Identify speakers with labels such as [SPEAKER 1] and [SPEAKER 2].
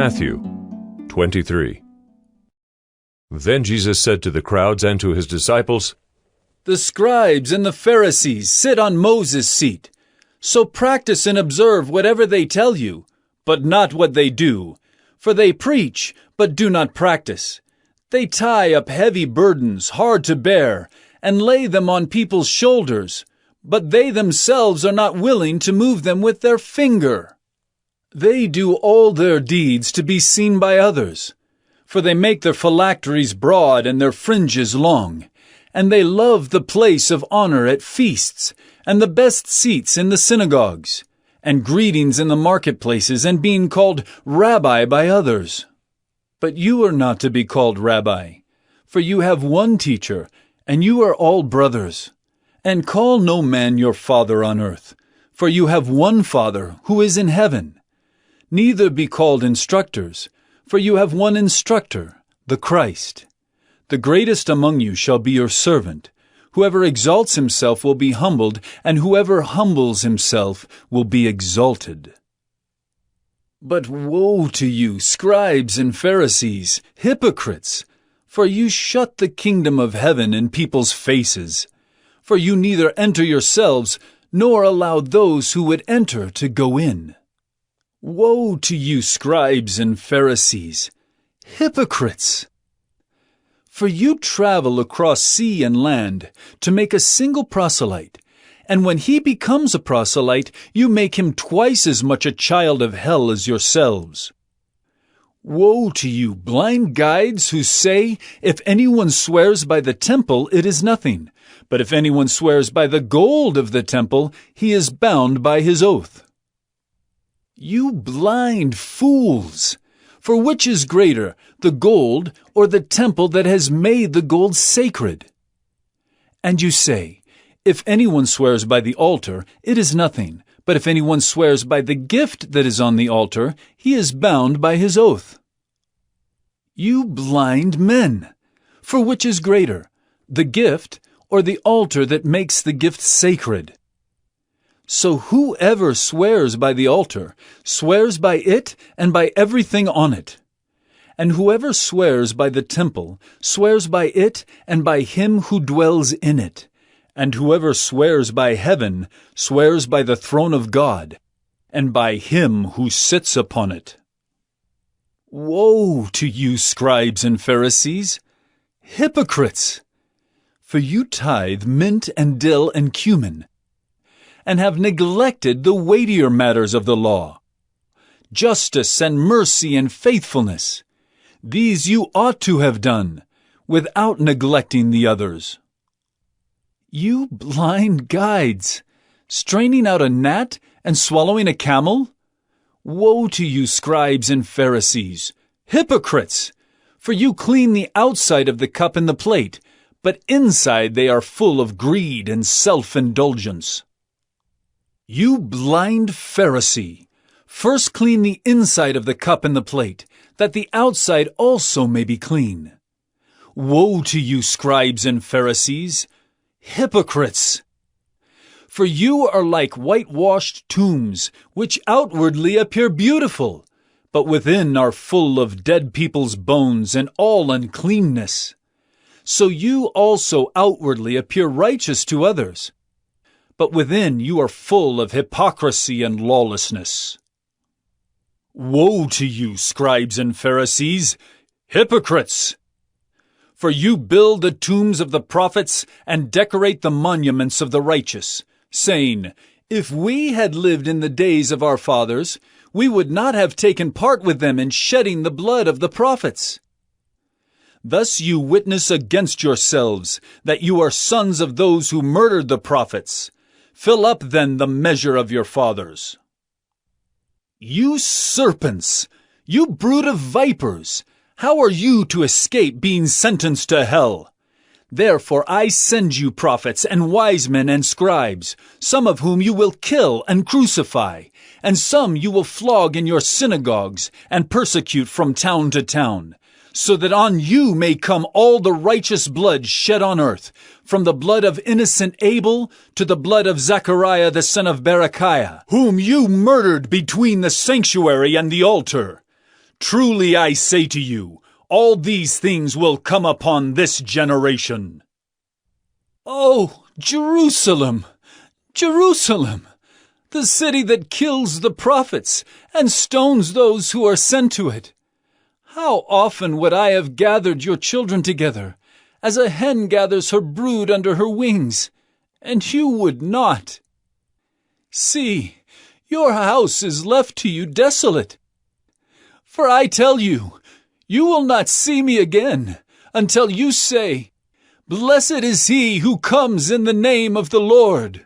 [SPEAKER 1] Matthew 23. Then Jesus said to the crowds and to his disciples,
[SPEAKER 2] "The scribes and the Pharisees sit on Moses' seat. So practice and observe whatever they tell you, but not what they do. For they preach, but do not practice. They tie up heavy burdens, hard to bear, and lay them on people's shoulders, but they themselves are not willing to move them with their finger. They do all their deeds to be seen by others. For they make their phylacteries broad and their fringes long, and they love the place of honor at feasts, and the best seats in the synagogues, and greetings in the marketplaces, and being called Rabbi by others. But you are not to be called Rabbi, for you have one teacher, and you are all brothers. And call no man your father on earth, for you have one Father who is in heaven. Neither be called instructors, for you have one instructor, the Christ. The greatest among you shall be your servant. Whoever exalts himself will be humbled, and whoever humbles himself will be exalted. But woe to you, scribes and Pharisees, hypocrites! For you shut the kingdom of heaven in people's faces. For you neither enter yourselves, nor allow those who would enter to go in. Woe to you, scribes and Pharisees, hypocrites! For you travel across sea and land to make a single proselyte, and when he becomes a proselyte, you make him twice as much a child of hell as yourselves. Woe to you, blind guides, who say, if anyone swears by the temple, it is nothing, but if anyone swears by the gold of the temple, he is bound by his oath. You blind fools! For which is greater, the gold or the temple that has made the gold sacred? And you say, if anyone swears by the altar, it is nothing, but if anyone swears by the gift that is on the altar, he is bound by his oath. You blind men! For which is greater, the gift or the altar that makes the gift sacred? So whoever swears by the altar swears by it and by everything on it. And whoever swears by the temple swears by it and by him who dwells in it. And whoever swears by heaven swears by the throne of God and by him who sits upon it. Woe to you, scribes and Pharisees, hypocrites! For you tithe mint and dill and cumin, and have neglected the weightier matters of the law, justice and mercy and faithfulness. These you ought to have done, without neglecting the others. You blind guides, straining out a gnat and swallowing a camel? Woe to you, scribes and Pharisees, hypocrites! For you clean the outside of the cup and the plate, but inside they are full of greed and self-indulgence. You blind Pharisee, first clean the inside of the cup and the plate, that the outside also may be clean. Woe to you, scribes and Pharisees, hypocrites! For you are like whitewashed tombs, which outwardly appear beautiful, but within are full of dead people's bones and all uncleanness. So you also outwardly appear righteous to others, but within you are full of hypocrisy and lawlessness. Woe to you, scribes and Pharisees, hypocrites! For you build the tombs of the prophets and decorate the monuments of the righteous, saying, if we had lived in the days of our fathers, we would not have taken part with them in shedding the blood of the prophets. Thus you witness against yourselves that you are sons of those who murdered the prophets. Fill up then the measure of your fathers. You serpents! You brood of vipers! How are you to escape being sentenced to hell? Therefore I send you prophets and wise men and scribes, some of whom you will kill and crucify, and some you will flog in your synagogues and persecute from town to town, so that on you may come all the righteous blood shed on earth, from the blood of innocent Abel to the blood of Zechariah the son of Berechiah, whom you murdered between the sanctuary and the altar. Truly I say to you, all these things will come upon this generation. Oh, Jerusalem, Jerusalem, the city that kills the prophets and stones those who are sent to it. How often would I have gathered your children together, as a hen gathers her brood under her wings, and you would not. See, your house is left to you desolate. For I tell you, you will not see me again until you say, Blessed is he who comes in the name of the Lord.